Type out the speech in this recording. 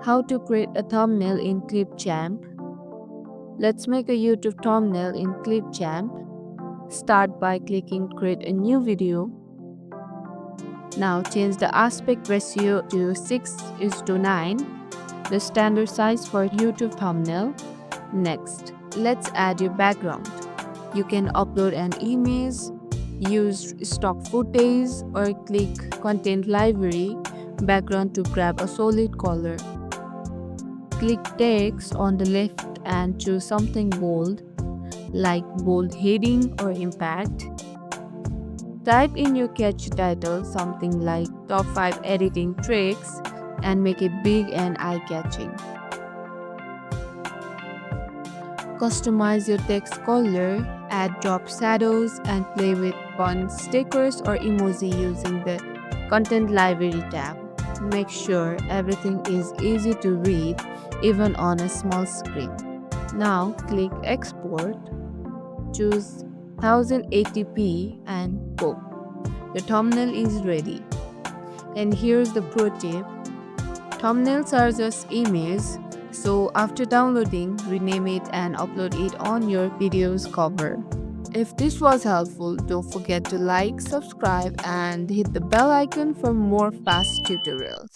How to create a thumbnail in Clipchamp. Let's make a YouTube thumbnail in Clipchamp. Start by clicking create a new video. Now change the aspect ratio to 6:9, the standard size for YouTube thumbnail. Next, let's add your background. You can upload an image, use stock footage, or click content library background to grab a solid color. Click text on the left and choose something bold, like bold heading or impact. Type in your catchy title, something like Top 5 Editing Tricks, and make it big and eye-catching. Customize your text color, add drop shadows, and play with fun stickers or emoji using the Content Library tab. Make sure everything is easy to read even on a small screen. Now click Export, choose 1080p and go. The thumbnail is ready. And here's the pro tip. Thumbnails are just images, so after downloading, rename it and upload it on your video's cover. If this was helpful, don't forget to like, subscribe, and hit the bell icon for more fast tutorials.